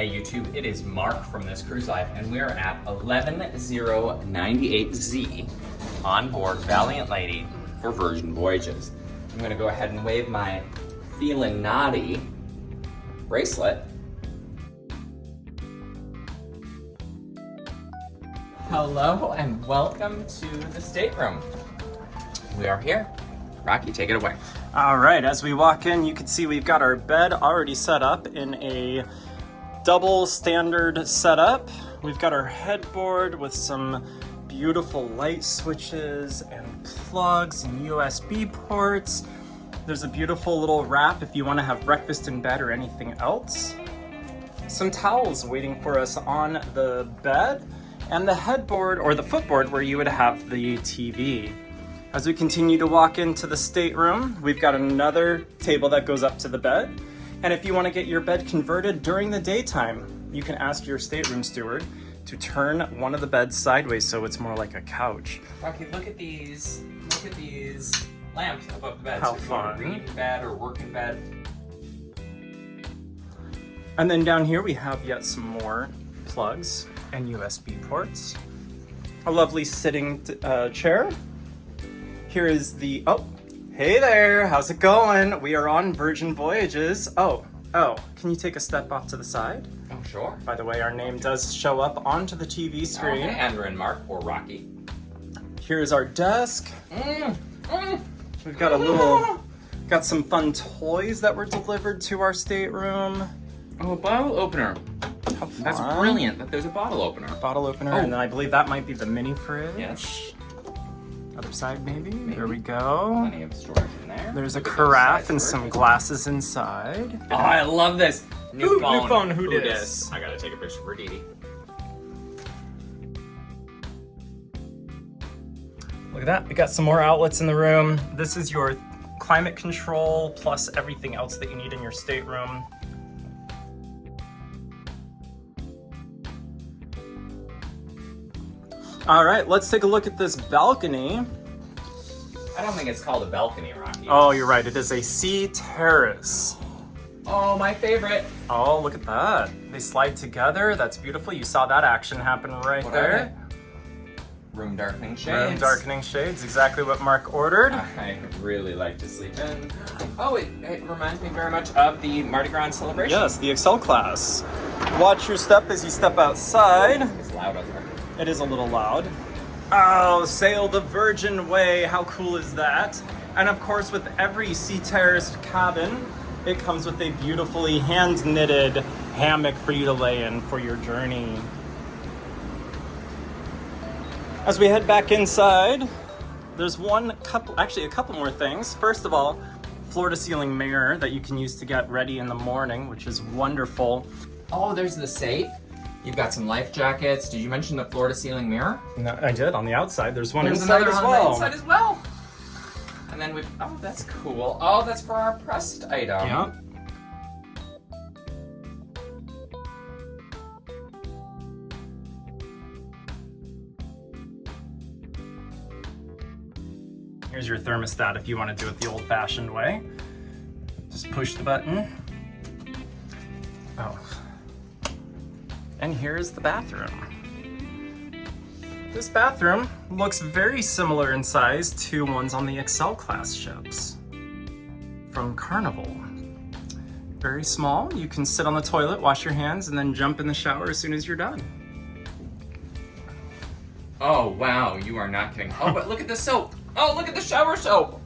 Hey YouTube, it is Mark from This Cruise Life, and we are at 11098Z on board Valiant Lady for Virgin Voyages. I'm gonna go ahead and wave my Feelin' Naughty bracelet. Hello and welcome to the stateroom. We are here. Rocky, take it away. All right, as we walk in, you can see we've got our bed already set up in a double standard setup. We've got our headboard with some beautiful light switches and plugs and USB ports. There's a beautiful little wrap if you want to have breakfast in bed or anything else. Some towels waiting for us on the bed, and the headboard or the footboard where you would have the TV. As we continue to walk into the stateroom, we've got another table that goes up to the bed. And if you want to get your bed converted during the daytime, you can ask your stateroom steward to turn one of the beds sideways so it's more like a couch. Rocky, look at these lamps above the bed. How so if you want fun. to read in bed or work in bed. And then down here we have yet some more plugs and USB ports. A lovely sitting chair. Here is the, oh, hey there, how's it going? We are on Virgin Voyages. Oh, can you take a step off to the side? Oh, sure. By the way, our name does show up onto the TV screen. Okay, Andrew and Mark, or Rocky. Here's our desk. We've got got some fun toys that were delivered to our stateroom. Oh, a bottle opener. How That's fun. brilliant that there's a bottle opener. Bottle opener, Oh. and then I believe that might be the mini fridge. Yes. Other side, maybe? There we go. Plenty of storage in there. There's a Look at those carafe side and storage. some glasses inside. Oh, I love this. New phone. Who dis? I gotta take a picture for Dee Dee. Look at that. We got some more outlets in the room. This is your climate control plus everything else that you need in your stateroom. All right, let's take a look at this balcony. I don't think it's called a balcony, Rocky. Oh, you're right. It is a Sea Terrace. Oh, my favorite. Oh, look at that. They slide together. That's beautiful. You saw that action happen right What there. are they? Room darkening shades. Room darkening shades, exactly what Mark ordered. I really like to sleep in. Oh, it reminds me very much of the Mardi Gras celebration. Yes, the Excel class. Watch your step as you step outside. It's loud out there. It is a little loud. Oh, sail the Virgin Way. How cool is that? And of course, with every Sea Terrace cabin, it comes with a beautifully hand-knitted hammock for you to lay in for your journey. As we head back inside, there's a couple more things. First of all, floor-to-ceiling mirror that you can use to get ready in the morning, which is wonderful. Oh, there's the safe. You've got some life jackets. Did you mention the floor-to-ceiling mirror? No, I did on the outside. There's one There's inside another as on well. the inside as well. And then we've, oh, that's cool. Oh, that's for our pressed item. Yeah. Here's your thermostat if you want to do it the old-fashioned way. Just push the button. Oh. And here's the bathroom. This bathroom looks very similar in size to ones on the Excel class ships from Carnival. Very small. You can sit on the toilet, wash your hands, and then jump in the shower as soon as you're done. Oh, wow, you are not kidding. Oh, but look at the soap. Oh, look at the shower soap.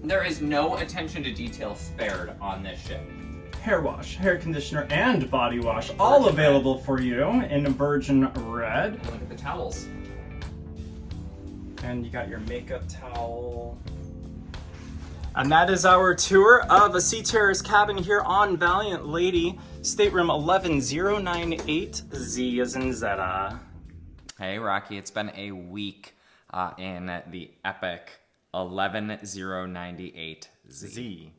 There is no attention to detail spared on this ship. Hair wash, hair conditioner, and body wash, all available for you in Virgin Red. And look at the towels. And you got your makeup towel. And that is our tour of a Sea Terrace cabin here on Valiant Lady, stateroom 11098Z as in Zeta. Hey, Rocky, it's been a week in the epic 11098Z. Z.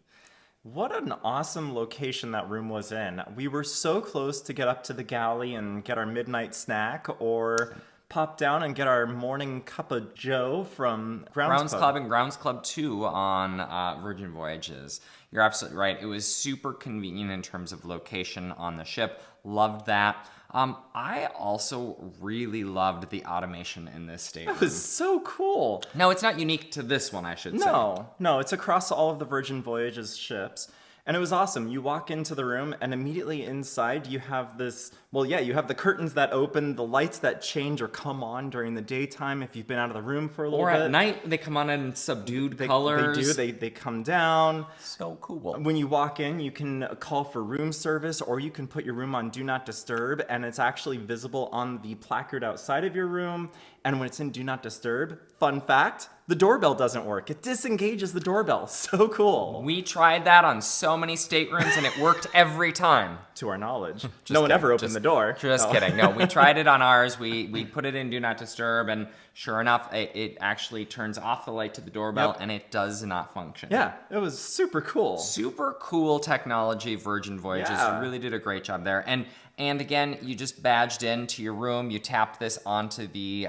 What an awesome location that room was in. We were so close to get up to the galley and get our midnight snack or pop down and get our morning cup of joe from Grounds Club and Grounds Club 2 on Virgin Voyages. You're absolutely right. It was super convenient in terms of location on the ship. Loved that. I also really loved the automation in this stateroom. It was so cool. No, it's not unique to this one, I should say. No, it's across all of the Virgin Voyages ships. And it was awesome. You walk into the room, and immediately inside you have this, you have the curtains that open, the lights that change or come on during the daytime if you've been out of the room for a little bit. Or at night, they come on in subdued colors. They do, they come down. So cool. When you walk in, you can call for room service, or you can put your room on Do Not Disturb, and it's actually visible on the placard outside of your room. And when it's in Do Not Disturb, fun fact, the doorbell doesn't work. It disengages the doorbell. So cool. We tried that on so many staterooms, and it worked every time. To our knowledge. No one ever opened the door. Just kidding. No, we tried it on ours. We put it in Do Not Disturb, and sure enough, it actually turns off the light to the doorbell, and it does not function. Yeah, it was super cool. Super cool technology. Virgin Voyages really did a great job there. And again, you just badged into your room. You tapped this onto the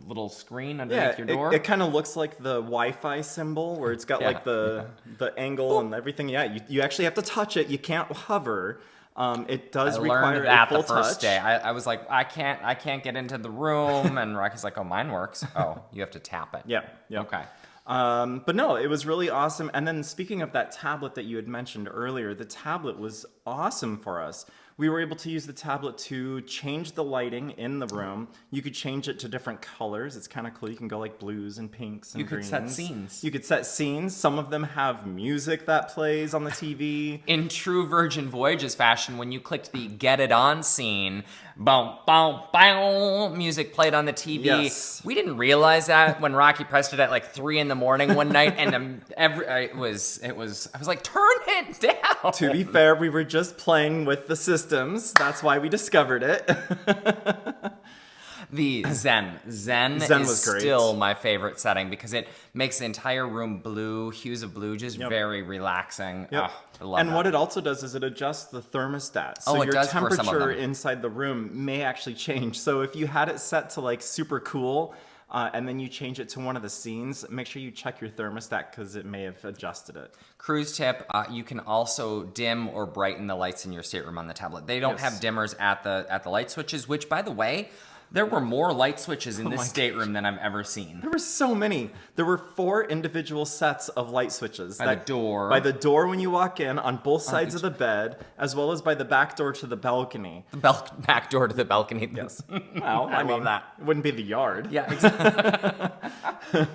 little screen underneath your door. It kind of looks like the Wi-Fi symbol where it's got like the angle and everything. Yeah, you actually have to touch it. You can't hover. It does require that a full the first touch. day. I was like, I can't get into the room, and Rocky's like, oh, mine works. Oh, you have to tap it. Yeah. Okay. But no, it was really awesome. And then speaking of that tablet that you had mentioned earlier, the tablet was awesome for us. We were able to use the tablet to change the lighting in the room. You could change it to different colors. It's kind of cool. You can go like blues and pinks and greens. You could set scenes. You could set scenes. Some of them have music that plays on the TV. In true Virgin Voyages fashion, when you clicked the Get It On scene, boom, boom, boom, music played on the TV. Yes. We didn't realize that when Rocky pressed it at like 3 a.m. one night, and it was. I was like, turn it down. To be fair, we were just playing with the systems. That's why we discovered it. The Zen is still my favorite setting because it makes the entire room blue, hues of blue, just very relaxing. Yep. Oh, I love that. What it also does is it adjusts the thermostat. So it your does for some of temperature them. inside the room may actually change. So if you had it set to like super cool, and then you change it to one of the scenes, make sure you check your thermostat because it may have adjusted it. Cruise tip, you can also dim or brighten the lights in your stateroom on the tablet. They don't have dimmers at the light switches, which, by the way, there were more light switches in this stateroom than I've ever seen. There were so many. There were 4 individual sets of light switches. By the door. By the door when you walk in, on both sides of the bed, as well as by the back door to the balcony. The back door to the balcony. Yes. Well, I mean, love that. It wouldn't be the yard. Yeah, exactly.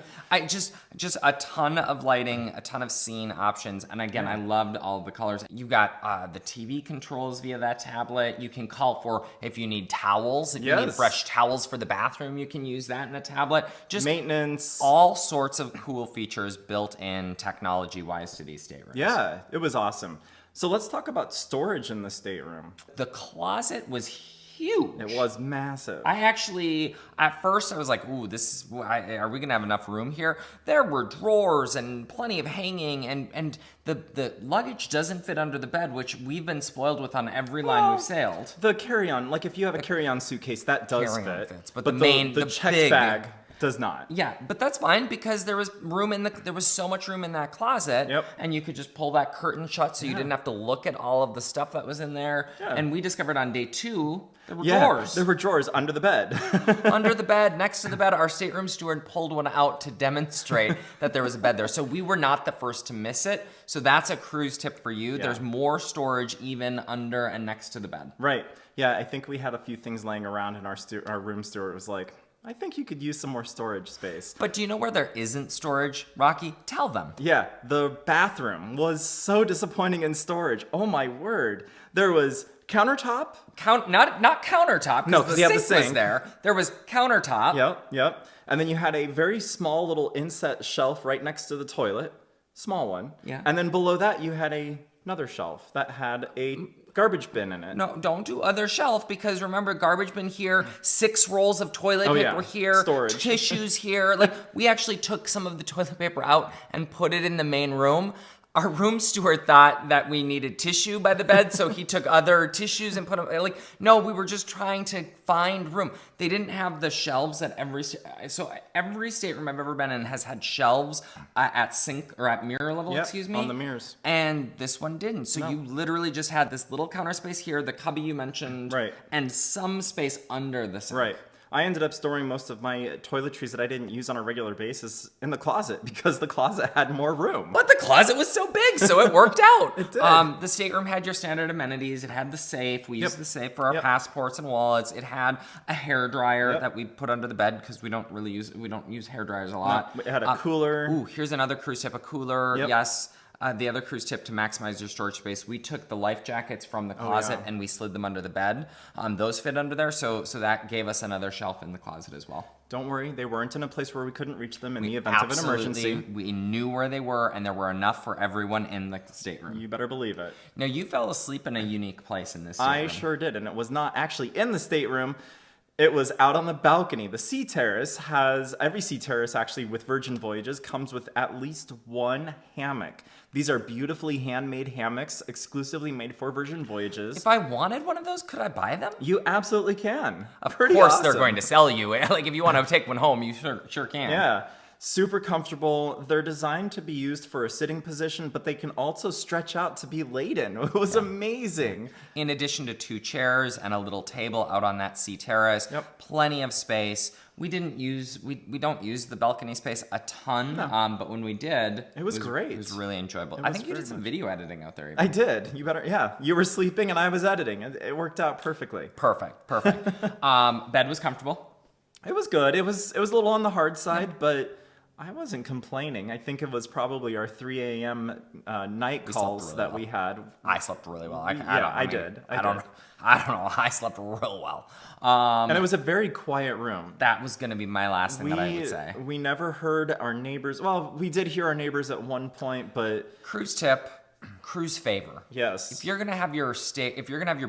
Just a ton of lighting, a ton of scene options, and again, I loved all of the colors. You got the TV controls via that tablet. You can call for if you need towels, if you need fresh towels for the bathroom, you can use that in the tablet. Just maintenance, all sorts of cool features built in technology-wise to these staterooms. Yeah, it was awesome. So let's talk about storage in the stateroom. The closet was huge. It was massive. I actually, at first, I was like, ooh, are we going to have enough room here? There were drawers and plenty of hanging, and the luggage doesn't fit under the bed, which we've been spoiled with on every line we've sailed. The carry-on, like if you have a carry-on suitcase, that does fit. Fits, but the checked big bag does not. Yeah, but that's fine because there was so much room in that closet, and you could just pull that curtain shut so you didn't have to look at all of the stuff that was in there. Yeah. And we discovered on day 2 there were drawers. There were drawers under the bed. Under the bed, next to the bed, our stateroom steward pulled one out to demonstrate that there was a bed there. So we were not the first to miss it. So that's a cruise tip for you. Yeah. There's more storage even under and next to the bed. Right. Yeah, I think we had a few things laying around, and our room steward was like, I think you could use some more storage space. But do you know where there isn't storage, Rocky? Tell them. Yeah, the bathroom was so disappointing in storage. Oh my word. There was countertop. Not countertop, because the sink was there. There was countertop. Yep. And then you had a very small little inset shelf right next to the toilet. Small one. Yeah. And then below that you had another shelf that had a garbage bin in it. No, don't do other shelf, because remember, garbage bin here, 6 rolls of toilet paper here, storage. Tissues here. Like, we actually took some of the toilet paper out and put it in the main room. Our room steward thought that we needed tissue by the bed, so he took other tissues and put them, like, no, we were just trying to find room. They didn't have the shelves at every stateroom I've ever been in has had shelves at sink or at mirror level, excuse me. On the mirrors. And this one didn't. So you literally just had this little counter space here, the cubby you mentioned, and some space under the sink. Right. I ended up storing most of my toiletries that I didn't use on a regular basis in the closet because the closet had more room. But the closet was so big, so it worked out. It did. The stateroom had your standard amenities. It had the safe. We used the safe for our passports and wallets. It had a hair dryer that we put under the bed because we don't use hair dryers a lot. No, it had a cooler. Ooh, here's another cruise tip: a cooler. Yes. The other cruise tip to maximize your storage space, we took the life jackets from the closet and we slid them under the bed. Those fit under there, so that gave us another shelf in the closet as well. Don't worry, they weren't in a place where we couldn't reach them in the event of an emergency. We knew where they were, and there were enough for everyone in the stateroom. You better believe it. Now, you fell asleep in a unique place in this stateroom. I sure did, and it was not actually in the stateroom. It was out on the balcony. The Sea Terrace every Sea Terrace actually with Virgin Voyages comes with at least one hammock. These are beautifully handmade hammocks, exclusively made for Virgin Voyages. If I wanted one of those, could I buy them? You absolutely can. Of course they're going to sell you. Like, if you want to take one home, you sure can. Yeah. Super comfortable. They're designed to be used for a sitting position, but they can also stretch out to be laid in. It was amazing. In addition to 2 chairs and a little table out on that Sea Terrace, plenty of space. We don't use the balcony space a ton, but when we did, it was great. It was really enjoyable. I think you did some video editing out there. Even. I did. You were sleeping and I was editing. It worked out perfectly. Perfect. Bed was comfortable. It was good. It was a little on the hard side, but I wasn't complaining. I think it was probably our 3 a.m. Night calls that we had. I slept really well. I did. I don't know. I slept real well. And it was a very quiet room. That was going to be my last thing that I would say. We never heard our neighbors. Well, we did hear our neighbors at one point, but cruise tip, cruise favor. Yes. If you're gonna have your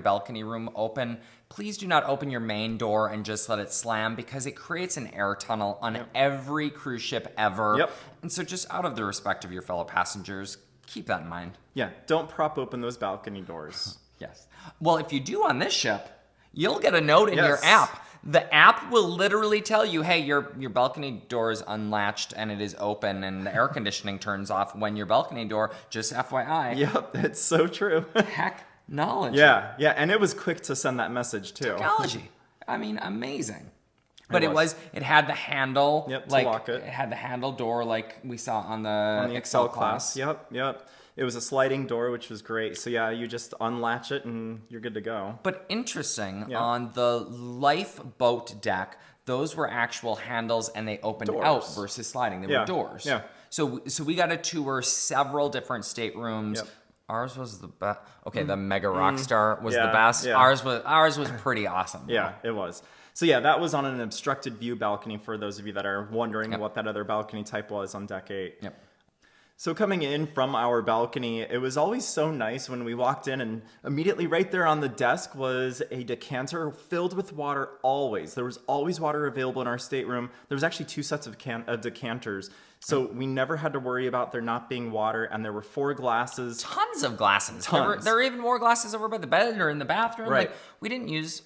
balcony room open, please do not open your main door and just let it slam because it creates an air tunnel on every cruise ship ever. Yep. And so just out of the respect of your fellow passengers, keep that in mind. Yeah, don't prop open those balcony doors. Yes. Well, if you do on this ship, you'll get a note in your app. The app will literally tell you, hey, your balcony door is unlatched and it is open and the air conditioning turns off when your balcony door, just FYI. Yep, it's so true. Technology. Yeah, and it was quick to send that message too. Technology. I mean, amazing. But it had the handle. Yep, like, to lock it. It had the handle door like we saw on the Excel class. Yep. It was a sliding door, which was great. So yeah, you just unlatch it and you're good to go. But interesting, on the lifeboat deck, those were actual handles and they opened out versus sliding. They were doors. Yeah. So we got to tour several different staterooms. Yep. Ours was the best. Okay, the Mega Rockstar was the best. Yeah. Ours was pretty awesome. Yeah, it was. So yeah, that was on an obstructed view balcony for those of you that are wondering what that other balcony type was on deck 8. Yep. So coming in from our balcony, it was always so nice when we walked in and immediately right there on the desk was a decanter filled with water always. There was always water available in our stateroom. There was actually 2 sets of decanters. So we never had to worry about there not being water, and there were 4 glasses. Tons of glasses. Tons. There were even more glasses over by the bed or in the bathroom. Right. Like, we didn't use...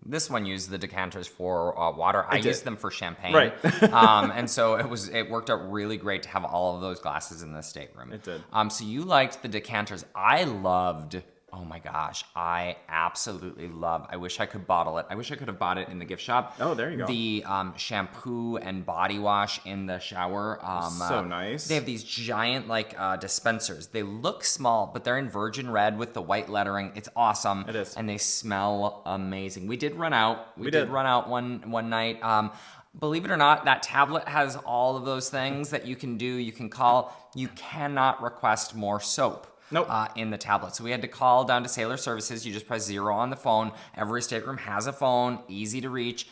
This one used the decanters for water. I used them for champagne. Right. And so it worked out really great to have all of those glasses in the stateroom. It did. So you liked the decanters. I loved... Oh my gosh, I absolutely love. I wish I could bottle it. I wish I could have bought it in the gift shop. Oh, there you go. The shampoo and body wash in the shower. So nice. They have these giant dispensers. They look small, but they're in virgin red with the white lettering. It's awesome. It is. And they smell amazing. We did run out. We did run out one night. Believe it or not, that tablet has all of those things that you can do. You can call. You cannot request more soap. Nope. In the tablet. So we had to call down to Sailor Services. You just press 0 on the phone. Every stateroom has a phone, easy to reach.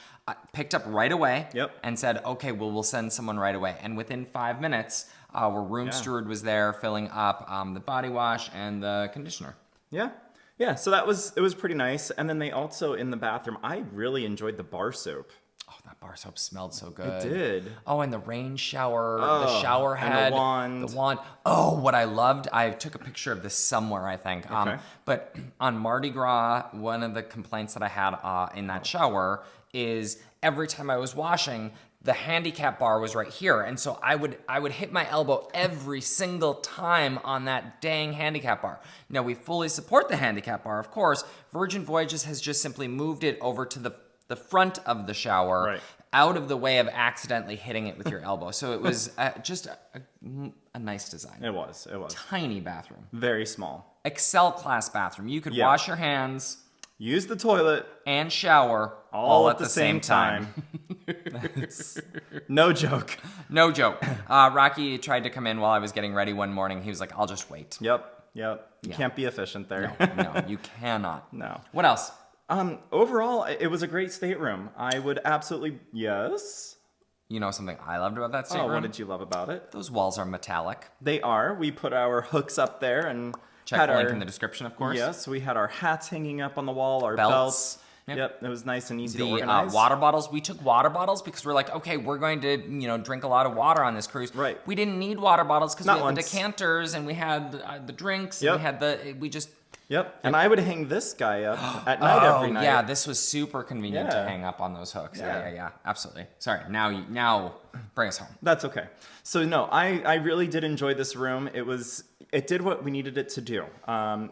Picked up right away. Yep. And said, okay, well, we'll send someone right away. And within 5 minutes, our room steward was there filling up the body wash and the conditioner. Yeah, so it was pretty nice. And then they also, in the bathroom, I really enjoyed the bar soap. Oh, that bar soap smelled so good. It did. Oh, and the rain shower, Oh, the shower and head, the wand. the wand. Oh, what I loved, I took a picture of this somewhere, I think. Okay. But on Mardi Gras, one of the complaints that I had in that shower is every time I was washing, the handicap bar was right here, and so I would hit my elbow every single time on that dang handicap bar. Now, we fully support the handicap bar, of course. Virgin Voyages has just simply moved it over to the front of the shower, Right. out of the way of accidentally hitting it with your elbow. So it was just a nice design. It was. Tiny bathroom. Very small. Excel class bathroom. You could Yeah. wash your hands Use the toilet and shower all at the same time. No joke. No joke. Rocky tried to come in while I was getting ready one morning. He was like, I'll just wait. Yep. You can't be efficient there. No, you cannot. No. What else? Overall, it was a great stateroom. I would absolutely... Yes? You know something I loved about that Oh, stateroom? what did you love about it? Those walls are metallic. They are. We put our hooks up there and Check had the link our... in the description, of course. Yes, we had our hats hanging up on the wall, our Belts. belts. Yep, it was nice and easy to The organize. water bottles, we took water bottles because we're like, okay, we're going to, drink a lot of water on this cruise. Right. We didn't need water bottles because we Not had the once. decanters and we had the drinks Yep. and we just... Yep, and I would hang this guy up at night every night. yeah, this was super convenient to Yeah. hang up on those hooks. Yeah. Yeah, absolutely. Sorry, now bring us home. That's okay. So no, I really did enjoy this room. It did what we needed it to do.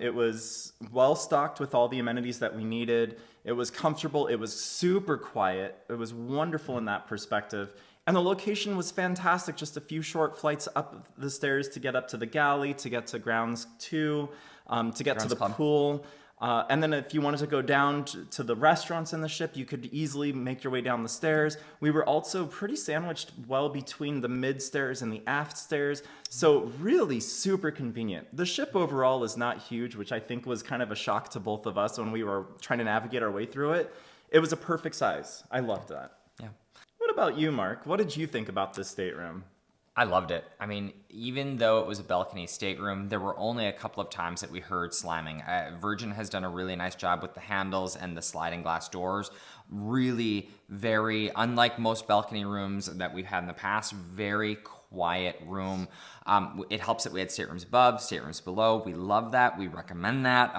It was well stocked with all the amenities that we needed. It was comfortable. It was super quiet. It was wonderful in that perspective. And the location was fantastic. Just a few short flights up the stairs to get up to the galley, to get to grounds 2, to get to the Club. pool. And then if you wanted to go down to the restaurants in the ship, you could easily make your way down the stairs. We were also pretty sandwiched well between the mid stairs and the aft stairs. So really super convenient. The ship overall is not huge, which I think was kind of a shock to both of us when we were trying to navigate our way through it. It was a perfect size. I loved that. Yeah. What about you, Mark? What did you think about this stateroom? I loved it. I mean, even though it was a balcony stateroom, there were only a couple of times that we heard slamming. Virgin has done a really nice job with the handles and the sliding glass doors. Really very, unlike most balcony rooms that we've had in the past, very quiet room. It helps that we had staterooms above, staterooms below. We love that. We recommend that.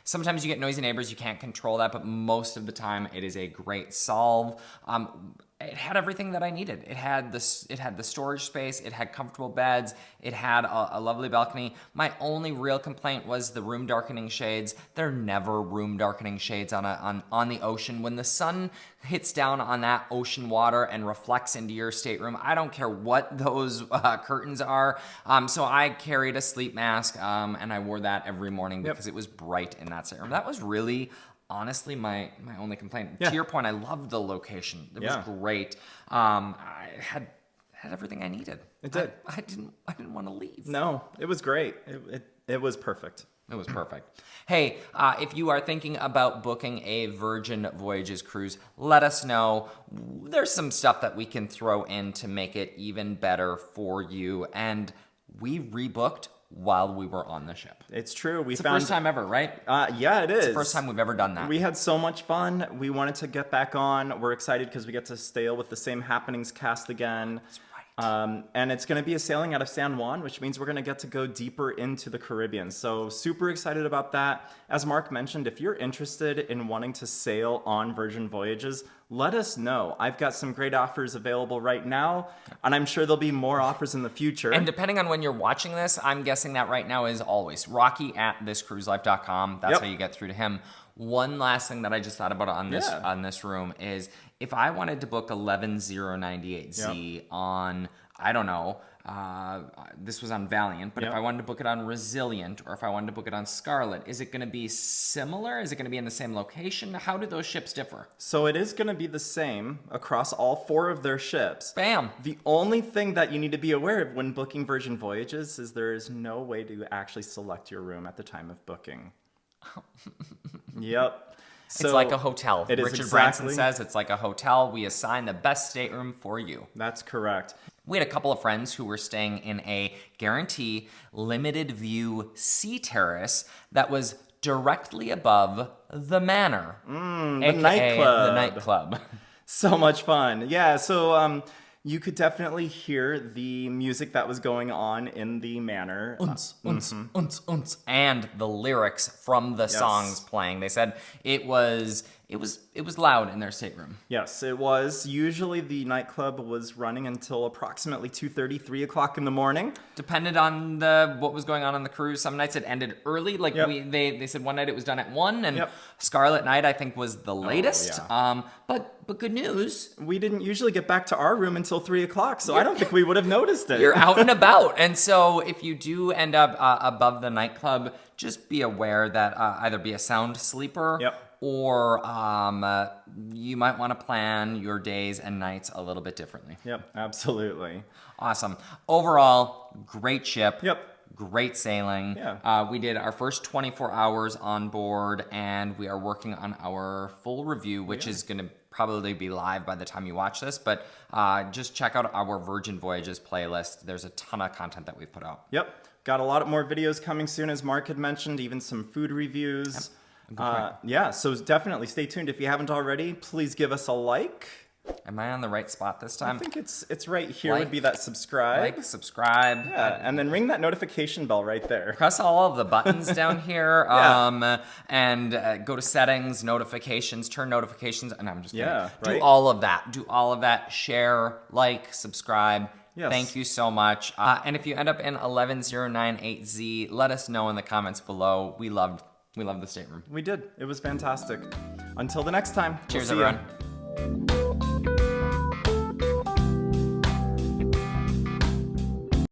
Sometimes you get noisy neighbors. You can't control that, but most of the time it is a great solve. It had everything that I needed. It had the storage space. It had comfortable beds. It had a lovely balcony. My only real complaint was the room darkening shades. There are never room darkening shades on the ocean. When the sun hits down on that ocean water and reflects into your stateroom, I don't care what those curtains are. So I carried a sleep mask and I wore that every morning because it was bright in that stateroom. That was really, honestly, my only complaint. Yeah. To your point, I loved the location. It was Yeah. great. I had everything I needed. It did. I didn't want to leave. No, it was great. It was perfect. It was perfect. Hey, if you are thinking about booking a Virgin Voyages cruise, let us know. There's some stuff that we can throw in to make it even better for you. And we rebooked while we were on the ship. It's true. It's the first time ever, right? Yeah, it is. It's the first time we've ever done that. We had so much fun. We wanted to get back on. We're excited because we get to sail with the same Happenings cast again. That's right. And it's going to be a sailing out of San Juan, which means we're going to get to go deeper into the Caribbean. So super excited about that. As Mark mentioned, if you're interested in wanting to sail on Virgin Voyages, let us know. I've got some great offers available right now, and I'm sure there'll be more offers in the future. And depending on when you're watching this, I'm guessing that right now is always Rocky at thiscruiselife.com. That's how you get through to him. One last thing that I just thought about on this room is if I wanted to book 11098Z on, I don't know, this was on Valiant, but if I wanted to book it on Resilient or if I wanted to book it on Scarlet, is it going to be similar? Is it going to be in the same location? How do those ships differ? So it is going to be the same across all 4 of their ships. Bam! The only thing that you need to be aware of when booking Virgin Voyages is there is no way to actually select your room at the time of booking. Yep. So it's like a hotel. It is Richard exactly, Branson says it's like a hotel. We assign the best stateroom for you. That's correct. We had a couple of friends who were staying in a guarantee limited view Sea Terrace that was directly above the Manor, The aka nightclub. the nightclub. So much fun. Yeah, so you could definitely hear the music that was going on in the manor. And the lyrics from the songs playing. They said it was loud in their stateroom. Yes, it was. Usually the nightclub was running until approximately 2:30, 3 o'clock in the morning. Depended on what was going on the cruise. Some nights it ended early. Like they said one night it was done at 1, and Scarlet Night I think was the latest. But good news. We didn't usually get back to our room until 3 o'clock, so I don't think we would have noticed it. You're out and about. And so if you do end up above the nightclub, just be aware that either be a sound sleeper or you might want to plan your days and nights a little bit differently. Yep, absolutely. Awesome. Overall, great ship. Yep. Great sailing. Yeah. We did our first 24 hours on board, and we are working on our full review, which is going to probably be live by the time you watch this. But just check out our Virgin Voyages playlist. There's a ton of content that we've put out. Yep. Got a lot more videos coming soon, as Mark had mentioned, even some food reviews. Yeah, so definitely stay tuned. If you haven't already, please give us a like. Am I on the right spot this time? I think it's right here would be that subscribe. Like, subscribe. Yeah, and then ring that notification bell right there. Press all of the buttons down here, and go to settings, notifications, turn notifications, and I'm just kidding. Yeah, right. Do all of that. Do all of that. Share, like, subscribe. Yes. Thank you so much. And if you end up in 11098Z, let us know in the comments below. We loved the stateroom. We did. It was fantastic. Until the next time. Cheers, We'll see ya. everyone.